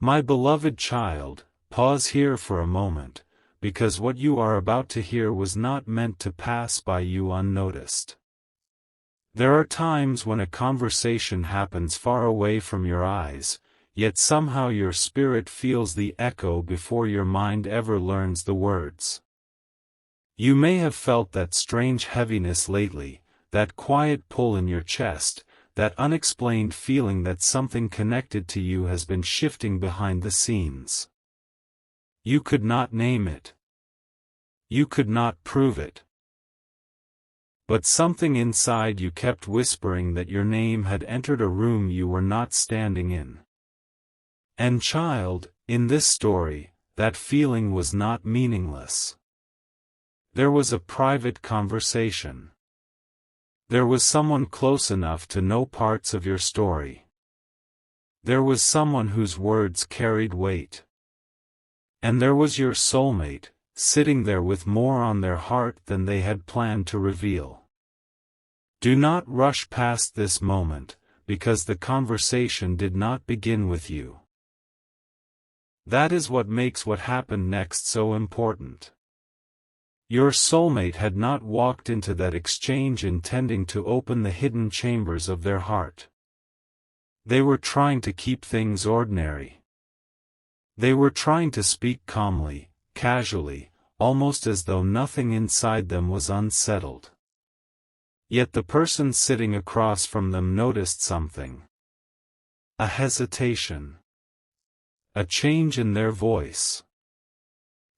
My beloved child, pause here for a moment, because what you are about to hear was not meant to pass by you unnoticed. There are times when a conversation happens far away from your eyes, yet somehow your spirit feels the echo before your mind ever learns the words. You may have felt that strange heaviness lately, that quiet pull in your chest, that unexplained feeling that something connected to you has been shifting behind the scenes. You could not name it. You could not prove it. But something inside you kept whispering that your name had entered a room you were not standing in. And child, in this story, that feeling was not meaningless. There was a private conversation. There was someone close enough to know parts of your story. There was someone whose words carried weight. And there was your soulmate, sitting there with more on their heart than they had planned to reveal. Do not rush past this moment, because the conversation did not begin with you. That is what makes what happened next so important. Your soulmate had not walked into that exchange intending to open the hidden chambers of their heart. They were trying to keep things ordinary. They were trying to speak calmly, casually, almost as though nothing inside them was unsettled. Yet the person sitting across from them noticed something. A hesitation. A change in their voice.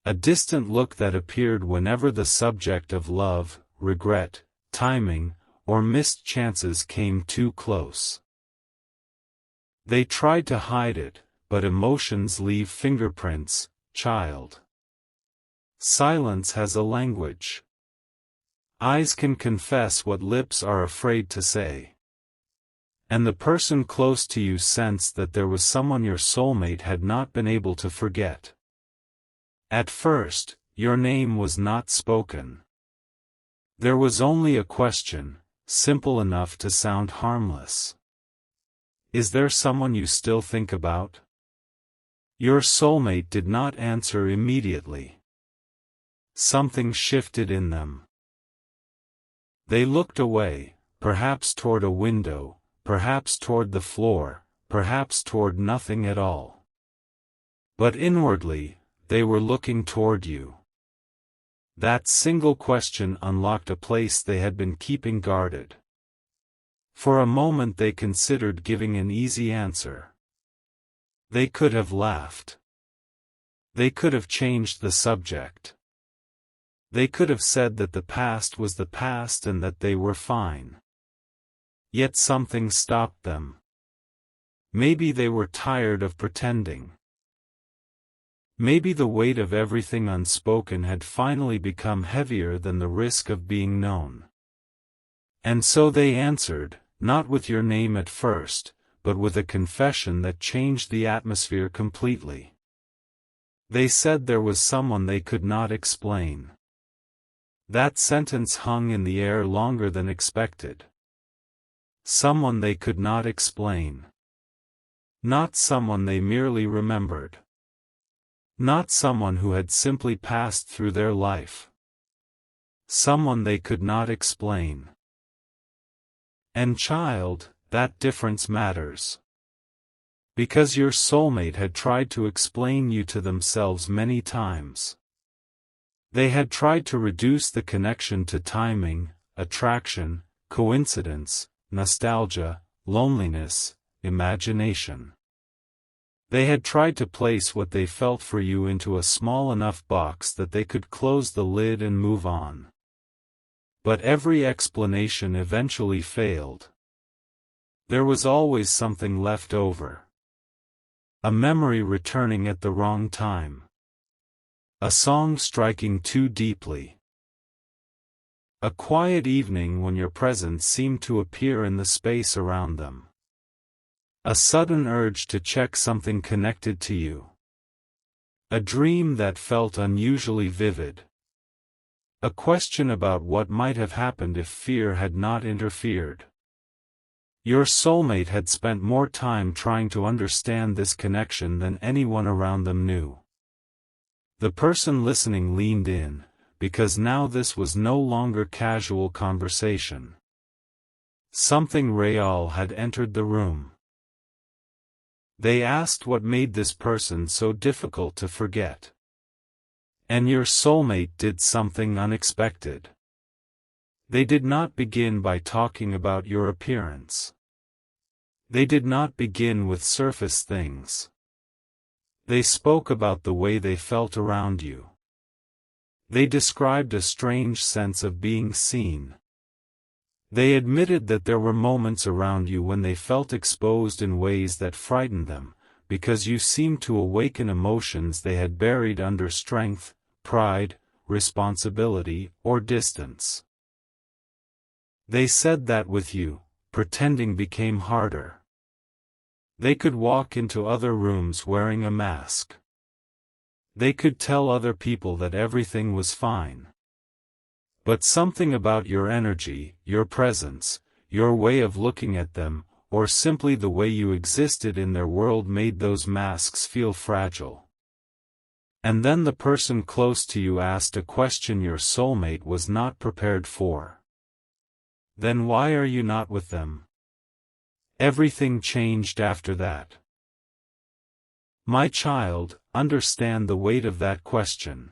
A distant look that appeared whenever the subject of love, regret, timing, or missed chances came too close. They tried to hide it, but emotions leave fingerprints, child. Silence has a language. Eyes can confess what lips are afraid to say. And the person close to you sensed that there was someone your soulmate had not been able to forget. At first, your name was not spoken. There was only a question, simple enough to sound harmless. Is there someone you still think about? Your soulmate did not answer immediately. Something shifted in them. They looked away, perhaps toward a window, perhaps toward the floor, perhaps toward nothing at all. But inwardly, they were looking toward you. That single question unlocked a place they had been keeping guarded. For a moment they considered giving an easy answer. They could have laughed. They could have changed the subject. They could have said that the past was the past and that they were fine. Yet something stopped them. Maybe they were tired of pretending. Maybe the weight of everything unspoken had finally become heavier than the risk of being known. And so they answered, not with your name at first, but with a confession that changed the atmosphere completely. They said there was someone they could not explain. That sentence hung in the air longer than expected. Someone they could not explain. Not someone they merely remembered. Not someone who had simply passed through their life. Someone they could not explain. And child, that difference matters. Because your soulmate had tried to explain you to themselves many times. They had tried to reduce the connection to timing, attraction, coincidence, nostalgia, loneliness, imagination. They had tried to place what they felt for you into a small enough box that they could close the lid and move on. But every explanation eventually failed. There was always something left over. A memory returning at the wrong time. A song striking too deeply. A quiet evening when your presence seemed to appear in the space around them. A sudden urge to check something connected to you. A dream that felt unusually vivid. A question about what might have happened if fear had not interfered. Your soulmate had spent more time trying to understand this connection than anyone around them knew. The person listening leaned in, because now this was no longer casual conversation. Something real had entered the room. They asked what made this person so difficult to forget. And your soulmate did something unexpected. They did not begin by talking about your appearance. They did not begin with surface things. They spoke about the way they felt around you. They described a strange sense of being seen. They admitted that there were moments around you when they felt exposed in ways that frightened them, because you seemed to awaken emotions they had buried under strength, pride, responsibility, or distance. They said that with you, pretending became harder. They could walk into other rooms wearing a mask. They could tell other people that everything was fine. But something about your energy, your presence, your way of looking at them, or simply the way you existed in their world made those masks feel fragile. And then the person close to you asked a question your soulmate was not prepared for. Then why are you not with them? Everything changed after that. My child, understand the weight of that question.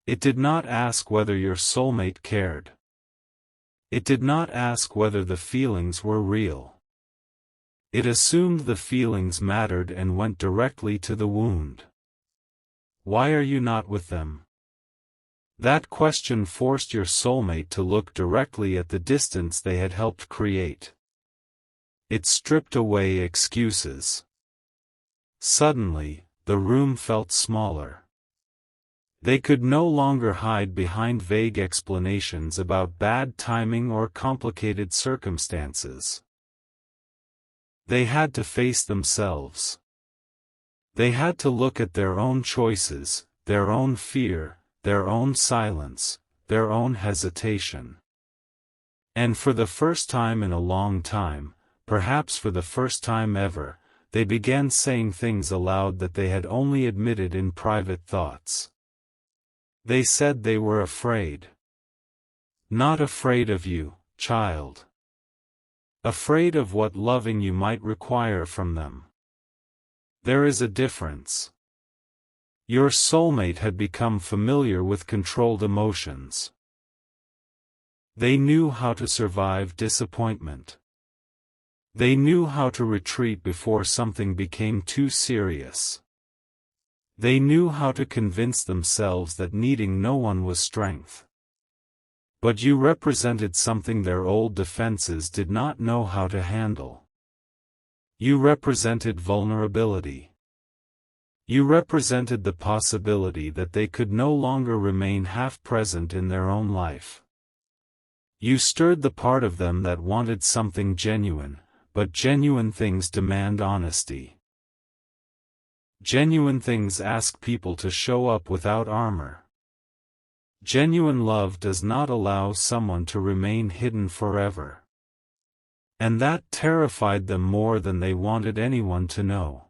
It did not ask whether your soulmate cared. It did not ask whether the feelings were real. It assumed the feelings mattered and went directly to the wound. Why are you not with them? That question forced your soulmate to look directly at the distance they had helped create. It stripped away excuses. Suddenly, the room felt smaller. They could no longer hide behind vague explanations about bad timing or complicated circumstances. They had to face themselves. They had to look at their own choices, their own fear, their own silence, their own hesitation. And for the first time in a long time, perhaps for the first time ever, they began saying things aloud that they had only admitted in private thoughts. They said they were afraid. Not afraid of you, child. Afraid of what loving you might require from them. There is a difference. Your soulmate had become familiar with controlled emotions. They knew how to survive disappointment. They knew how to retreat before something became too serious. They knew how to convince themselves that needing no one was strength. But you represented something their old defenses did not know how to handle. You represented vulnerability. You represented the possibility that they could no longer remain half-present in their own life. You stirred the part of them that wanted something genuine, but genuine things demand honesty. Genuine things ask people to show up without armor. Genuine love does not allow someone to remain hidden forever. And that terrified them more than they wanted anyone to know.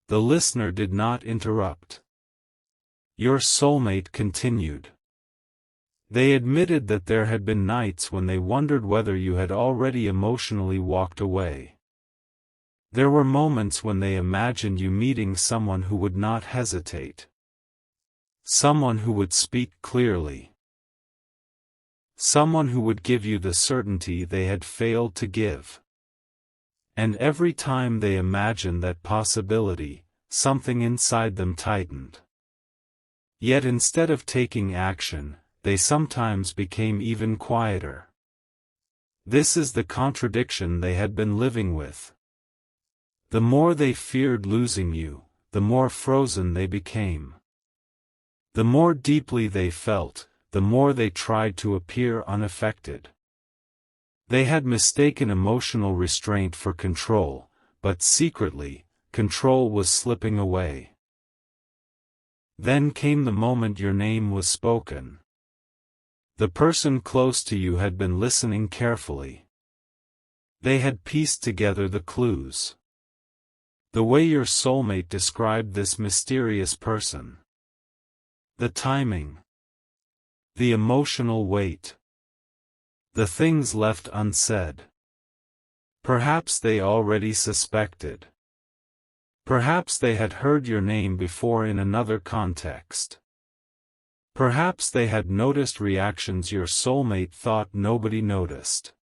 The listener did not interrupt. Your soulmate continued. They admitted that there had been nights when they wondered whether you had already emotionally walked away. There were moments when they imagined you meeting someone who would not hesitate. Someone who would speak clearly. Someone who would give you the certainty they had failed to give. And every time they imagined that possibility, something inside them tightened. Yet instead of taking action, they sometimes became even quieter. This is the contradiction they had been living with. The more they feared losing you, the more frozen they became. The more deeply they felt, the more they tried to appear unaffected. They had mistaken emotional restraint for control, but secretly, control was slipping away. Then came the moment your name was spoken. The person close to you had been listening carefully. They had pieced together the clues. The way your soulmate described this mysterious person. The timing. The emotional weight. The things left unsaid. Perhaps they already suspected. Perhaps they had heard your name before in another context. Perhaps they had noticed reactions your soulmate thought nobody noticed.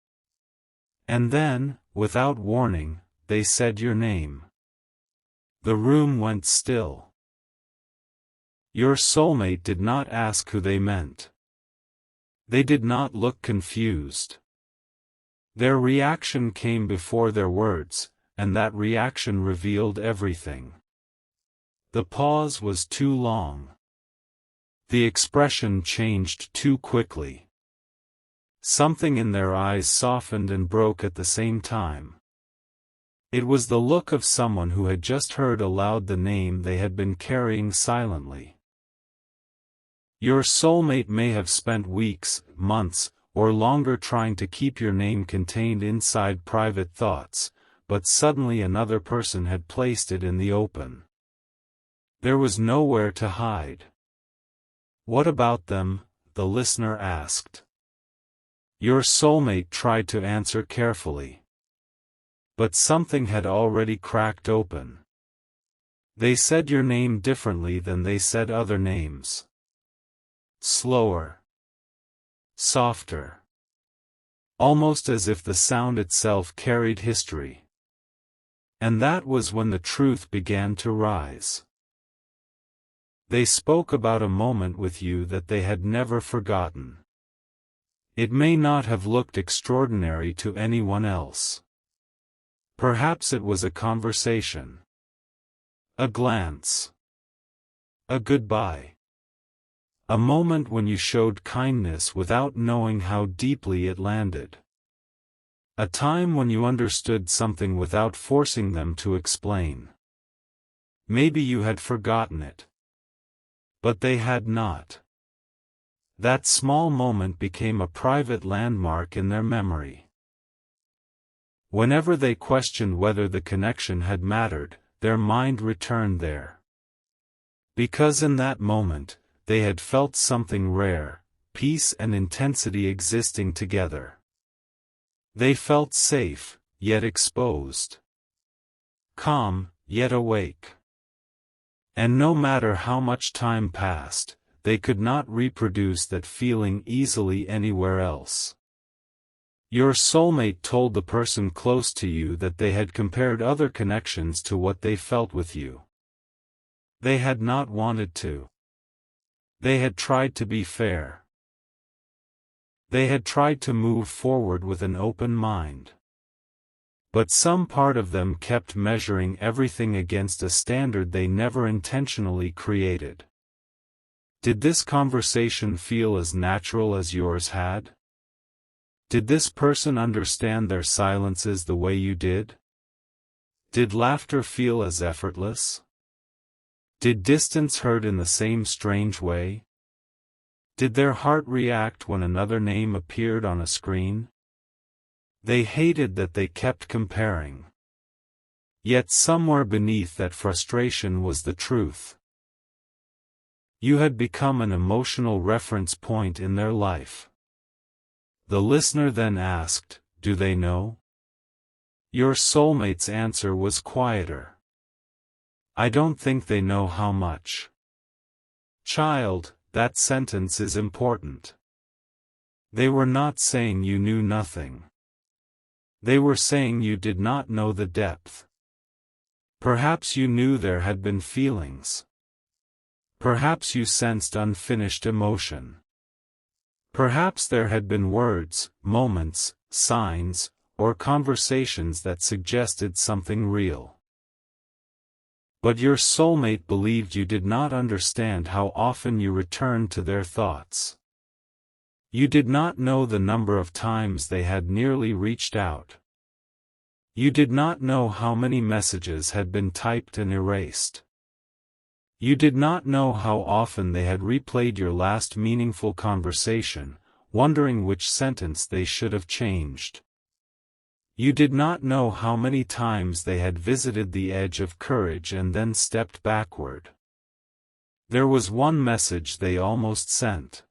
And then, without warning, they said your name. The room went still. Your soulmate did not ask who they meant. They did not look confused. Their reaction came before their words, and that reaction revealed everything. The pause was too long. The expression changed too quickly. Something in their eyes softened and broke at the same time. It was the look of someone who had just heard aloud the name they had been carrying silently. Your soulmate may have spent weeks, months, or longer trying to keep your name contained inside private thoughts, but suddenly another person had placed it in the open. There was nowhere to hide. What about them? The listener asked. Your soulmate tried to answer carefully. But something had already cracked open. They said your name differently than they said other names. Slower. Softer. Almost as if the sound itself carried history. And that was when the truth began to rise. They spoke about a moment with you that they had never forgotten. It may not have looked extraordinary to anyone else. Perhaps it was a conversation. A glance. A goodbye. A moment when you showed kindness without knowing how deeply it landed. A time when you understood something without forcing them to explain. Maybe you had forgotten it. But they had not. That small moment became a private landmark in their memory. Whenever they questioned whether the connection had mattered, their mind returned there. Because in that moment, they had felt something rare, peace and intensity existing together. They felt safe, yet exposed. Calm, yet awake. And no matter how much time passed, they could not reproduce that feeling easily anywhere else. Your soulmate told the person close to you that they had compared other connections to what they felt with you. They had not wanted to. They had tried to be fair. They had tried to move forward with an open mind. But some part of them kept measuring everything against a standard they never intentionally created. Did this conversation feel as natural as yours had? Did this person understand their silences the way you did? Did laughter feel as effortless? Did distance hurt in the same strange way? Did their heart react when another name appeared on a screen? They hated that they kept comparing. Yet somewhere beneath that frustration was the truth. You had become an emotional reference point in their life. The listener then asked, "Do they know?" Your soulmate's answer was quieter. "I don't think they know how much." Child, that sentence is important. They were not saying you knew nothing. They were saying you did not know the depth. Perhaps you knew there had been feelings. Perhaps you sensed unfinished emotion. Perhaps there had been words, moments, signs, or conversations that suggested something real. But your soulmate believed you did not understand how often you returned to their thoughts. You did not know the number of times they had nearly reached out. You did not know how many messages had been typed and erased. You did not know how often they had replayed your last meaningful conversation, wondering which sentence they should have changed. You did not know how many times they had visited the edge of courage and then stepped backward. There was one message they almost sent.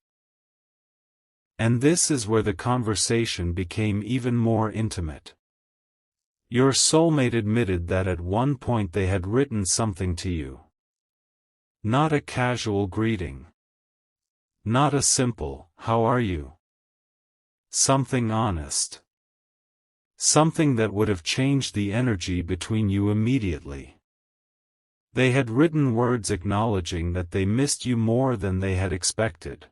And this is where the conversation became even more intimate. Your soulmate admitted that at one point they had written something to you. Not a casual greeting. Not a simple, "How are you?" Something honest. Something that would have changed the energy between you immediately. They had written words acknowledging that they missed you more than they had expected.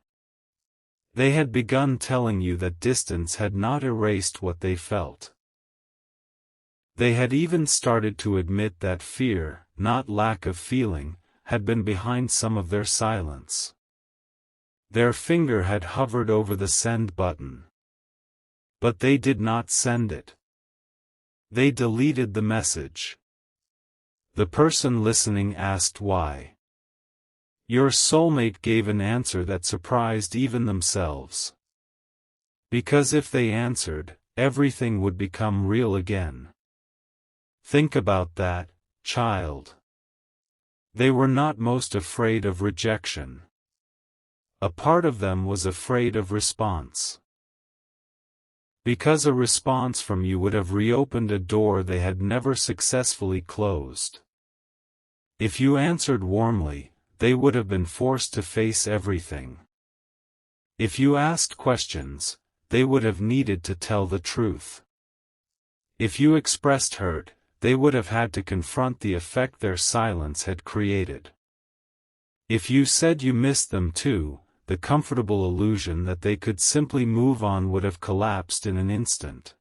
They had begun telling you that distance had not erased what they felt. They had even started to admit that fear, not lack of feeling, had been behind some of their silence. Their finger had hovered over the send button. But they did not send it. They deleted the message. The person listening asked why. Your soulmate gave an answer that surprised even themselves. Because if they answered, everything would become real again. Think about that, child. They were not most afraid of rejection. A part of them was afraid of response. Because a response from you would have reopened a door they had never successfully closed. If you answered warmly, they would have been forced to face everything. If you asked questions, they would have needed to tell the truth. If you expressed hurt, they would have had to confront the effect their silence had created. If you said you missed them too, the comfortable illusion that they could simply move on would have collapsed in an instant.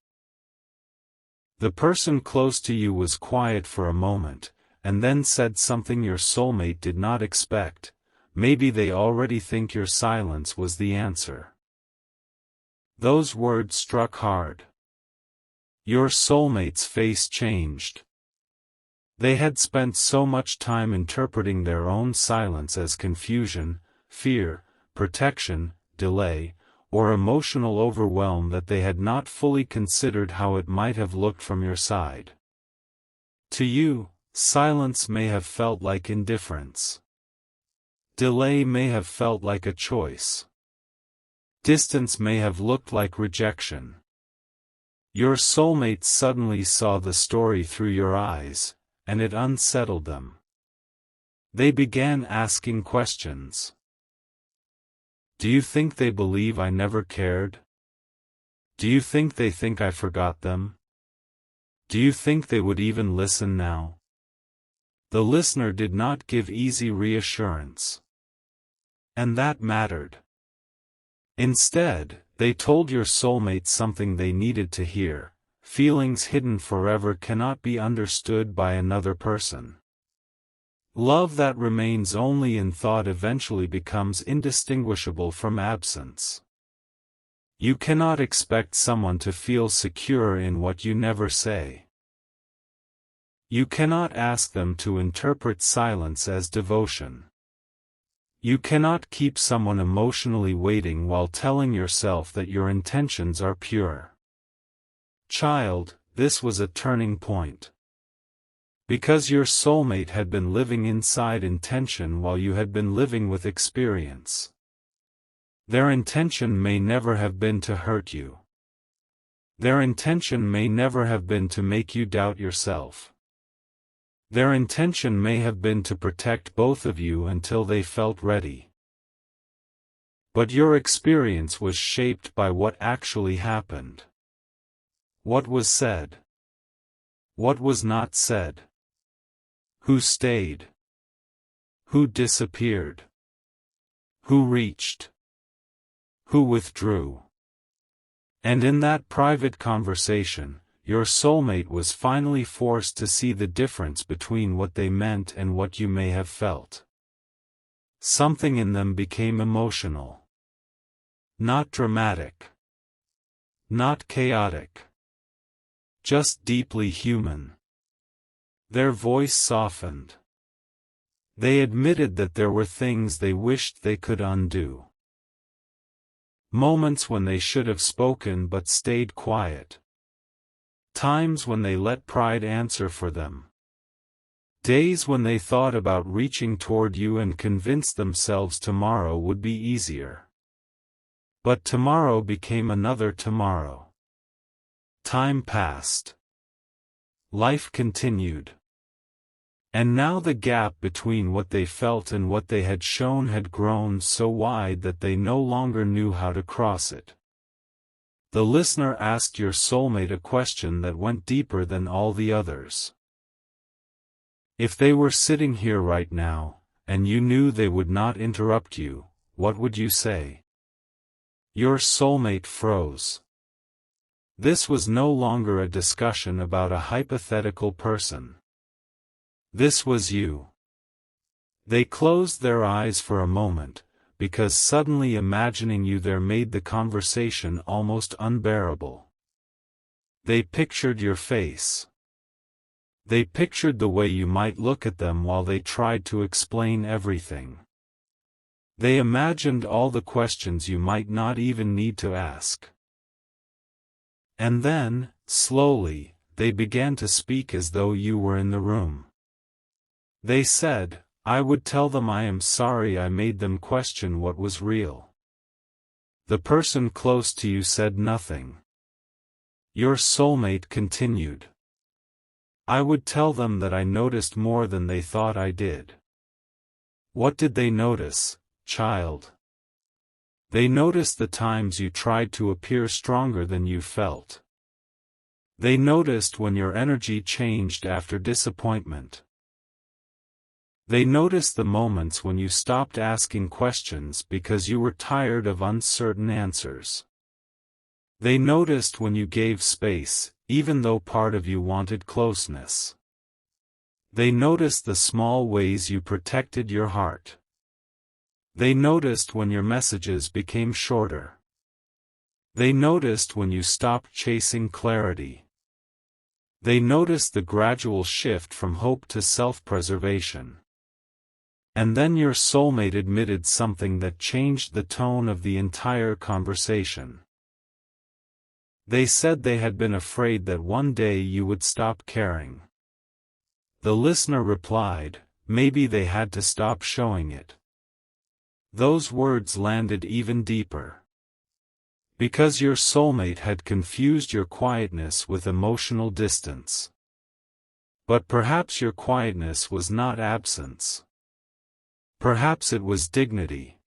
The person close to you was quiet for a moment, and then said something your soulmate did not expect. Maybe they already think your silence was the answer. Those words struck hard. Your soulmate's face changed. They had spent so much time interpreting their own silence as confusion, fear, protection, delay, or emotional overwhelm that they had not fully considered how it might have looked from your side. To you, silence may have felt like indifference. Delay may have felt like a choice. Distance may have looked like rejection. Your soulmate suddenly saw the story through your eyes, and it unsettled them. They began asking questions. Do you think they believe I never cared? Do you think they think I forgot them? Do you think they would even listen now? The listener did not give easy reassurance. And that mattered. Instead, they told your soulmate something they needed to hear. Feelings hidden forever cannot be understood by another person. Love that remains only in thought eventually becomes indistinguishable from absence. You cannot expect someone to feel secure in what you never say. You cannot ask them to interpret silence as devotion. You cannot keep someone emotionally waiting while telling yourself that your intentions are pure. Child, this was a turning point. Because your soulmate had been living inside intention while you had been living with experience. Their intention may never have been to hurt you. Their intention may never have been to make you doubt yourself. Their intention may have been to protect both of you until they felt ready. But your experience was shaped by what actually happened. What was said? What was not said? Who stayed? Who disappeared? Who reached? Who withdrew? And in that private conversation, your soulmate was finally forced to see the difference between what they meant and what you may have felt. Something in them became emotional. Not dramatic. Not chaotic. Just deeply human. Their voice softened. They admitted that there were things they wished they could undo. Moments when they should have spoken but stayed quiet. Times when they let pride answer for them. Days when they thought about reaching toward you and convinced themselves tomorrow would be easier. But tomorrow became another tomorrow. Time passed. Life continued. And now the gap between what they felt and what they had shown had grown so wide that they no longer knew how to cross it. The listener asked your soulmate a question that went deeper than all the others. If they were sitting here right now, and you knew they would not interrupt you, what would you say? Your soulmate froze. This was no longer a discussion about a hypothetical person. This was you. They closed their eyes for a moment, because suddenly imagining you there made the conversation almost unbearable. They pictured your face. They pictured the way you might look at them while they tried to explain everything. They imagined all the questions you might not even need to ask. And then, slowly, they began to speak as though you were in the room. They said, "I would tell them I am sorry I made them question what was real." The person close to you said nothing. Your soulmate continued. "I would tell them that I noticed more than they thought I did." What did they notice, child? They noticed the times you tried to appear stronger than you felt. They noticed when your energy changed after disappointment. They noticed the moments when you stopped asking questions because you were tired of uncertain answers. They noticed when you gave space, even though part of you wanted closeness. They noticed the small ways you protected your heart. They noticed when your messages became shorter. They noticed when you stopped chasing clarity. They noticed the gradual shift from hope to self-preservation. And then your soulmate admitted something that changed the tone of the entire conversation. They said they had been afraid that one day you would stop caring. The listener replied, "Maybe they had to stop showing it." Those words landed even deeper. Because your soulmate had confused your quietness with emotional distance. But perhaps your quietness was not absence. Perhaps it was dignity.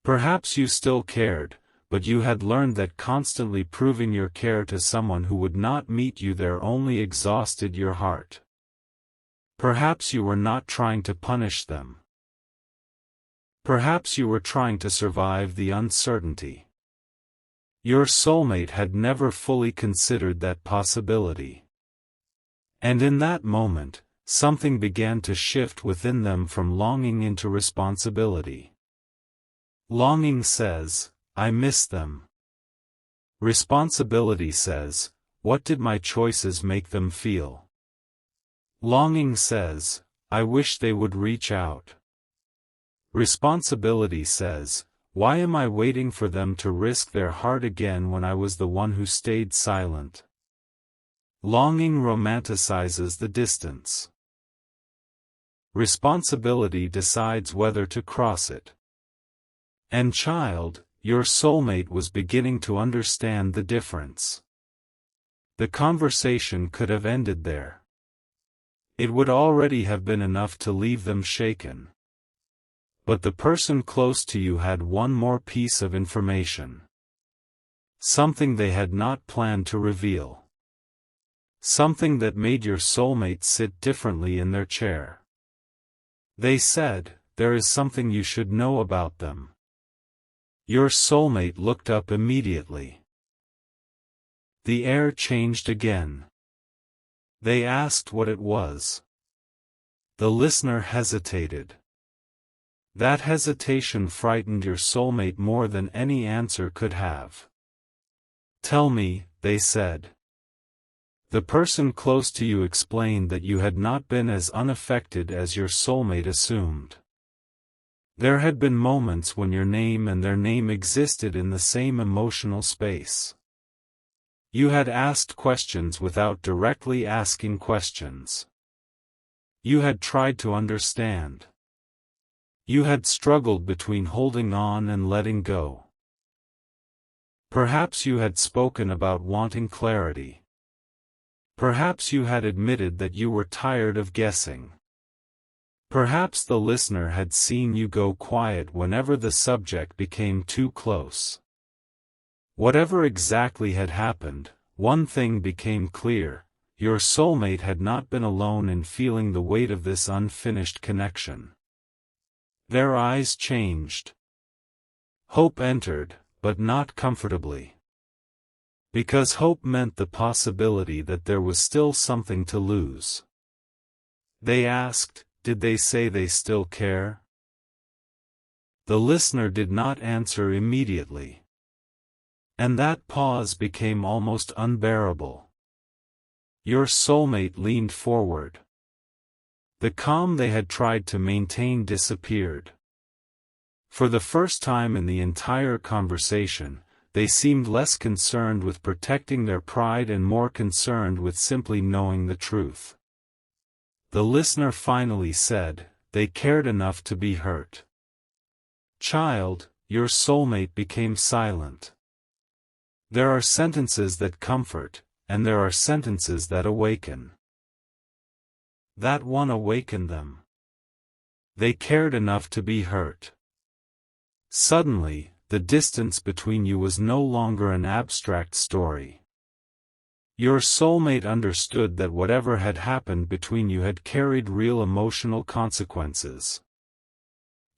Perhaps you still cared, but you had learned that constantly proving your care to someone who would not meet you there only exhausted your heart. Perhaps you were not trying to punish them. Perhaps you were trying to survive the uncertainty. Your soulmate had never fully considered that possibility. And in that moment, something began to shift within them from longing into responsibility. Longing says, "I miss them." Responsibility says, "What did my choices make them feel?" Longing says, "I wish they would reach out." Responsibility says, "Why am I waiting for them to risk their heart again when I was the one who stayed silent?" Longing romanticizes the distance. Responsibility decides whether to cross it. And child, your soulmate was beginning to understand the difference. The conversation could have ended there. It would already have been enough to leave them shaken. But the person close to you had one more piece of information. Something they had not planned to reveal. Something that made your soulmate sit differently in their chair. They said, "There is something you should know about them." Your soulmate looked up immediately. The air changed again. They asked what it was. The listener hesitated. That hesitation frightened your soulmate more than any answer could have. "Tell me," they said. The person close to you explained that you had not been as unaffected as your soulmate assumed. There had been moments when your name and their name existed in the same emotional space. You had asked questions without directly asking questions. You had tried to understand. You had struggled between holding on and letting go. Perhaps you had spoken about wanting clarity. Perhaps you had admitted that you were tired of guessing. Perhaps the listener had seen you go quiet whenever the subject became too close. Whatever exactly had happened, one thing became clear: your soulmate had not been alone in feeling the weight of this unfinished connection. Their eyes changed. Hope entered, but not comfortably. Because hope meant the possibility that there was still something to lose. They asked, "Did they say they still care?" The listener did not answer immediately. And that pause became almost unbearable. Your soulmate leaned forward. The calm they had tried to maintain disappeared. For the first time in the entire conversation, they seemed less concerned with protecting their pride and more concerned with simply knowing the truth. The listener finally said, "They cared enough to be hurt." "Child," your soulmate became silent. There are sentences that comfort, and there are sentences that awaken. That one awakened them. They cared enough to be hurt. Suddenly, the distance between you was no longer an abstract story. Your soulmate understood that whatever had happened between you had carried real emotional consequences.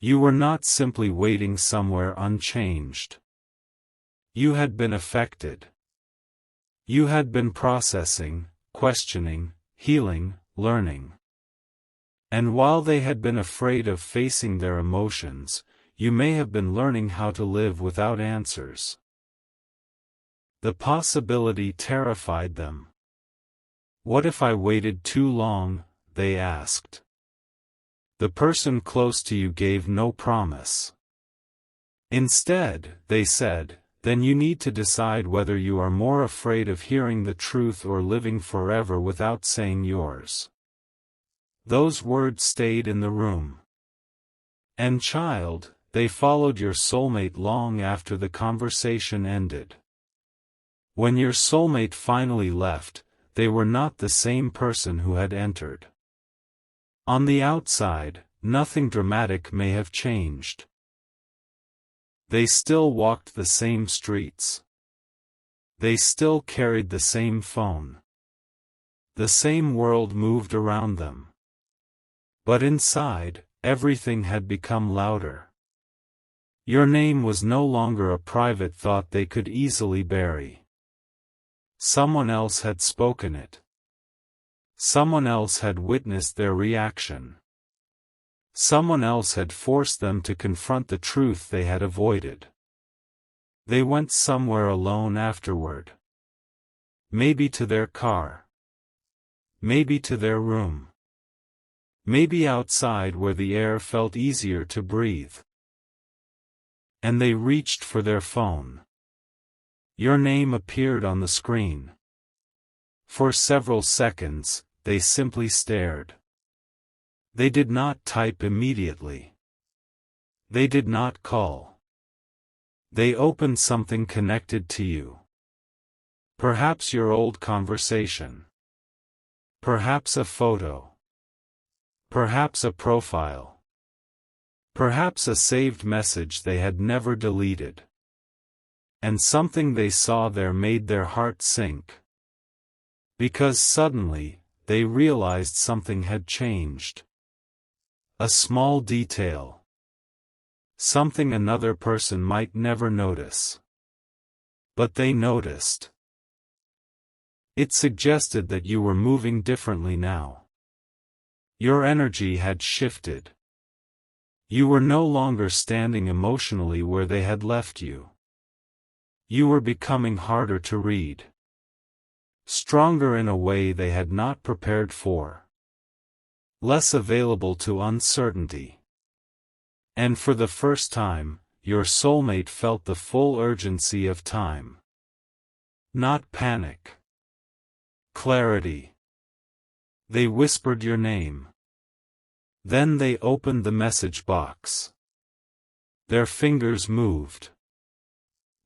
You were not simply waiting somewhere unchanged. You had been affected. You had been processing, questioning, healing, learning. And while they had been afraid of facing their emotions, you may have been learning how to live without answers. The possibility terrified them. "What if I waited too long?" they asked. The person close to you gave no promise. Instead, they said, "Then you need to decide whether you are more afraid of hearing the truth or living forever without saying yours." Those words stayed in the room. And child, they followed your soulmate long after the conversation ended. When your soulmate finally left, they were not the same person who had entered. On the outside, nothing dramatic may have changed. They still walked the same streets. They still carried the same phone. The same world moved around them. But inside, everything had become louder. Your name was no longer a private thought they could easily bury. Someone else had spoken it. Someone else had witnessed their reaction. Someone else had forced them to confront the truth they had avoided. They went somewhere alone afterward. Maybe to their car. Maybe to their room. Maybe outside where the air felt easier to breathe. And they reached for their phone. Your name appeared on the screen. For several seconds, they simply stared. They did not type immediately. They did not call. They opened something connected to you. Perhaps your old conversation. Perhaps a photo. Perhaps a profile. Perhaps a saved message they had never deleted. And something they saw there made their heart sink. Because suddenly, they realized something had changed. A small detail. Something another person might never notice. But they noticed. It suggested that you were moving differently now. Your energy had shifted. You were no longer standing emotionally where they had left you. You were becoming harder to read. Stronger in a way they had not prepared for. Less available to uncertainty. And for the first time, your soulmate felt the full urgency of time. Not panic. Clarity. They whispered your name. Then they opened the message box. Their fingers moved.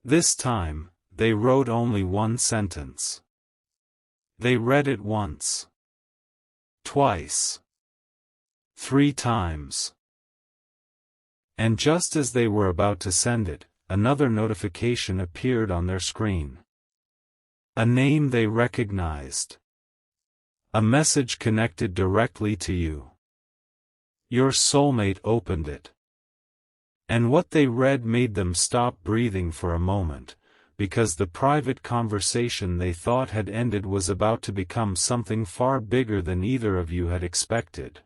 This time, they wrote only one sentence. They read it once. Twice. 3 times. And just as they were about to send it, another notification appeared on their screen. A name they recognized. A message connected directly to you. Your soulmate opened it. And what they read made them stop breathing for a moment, because the private conversation they thought had ended was about to become something far bigger than either of you had expected.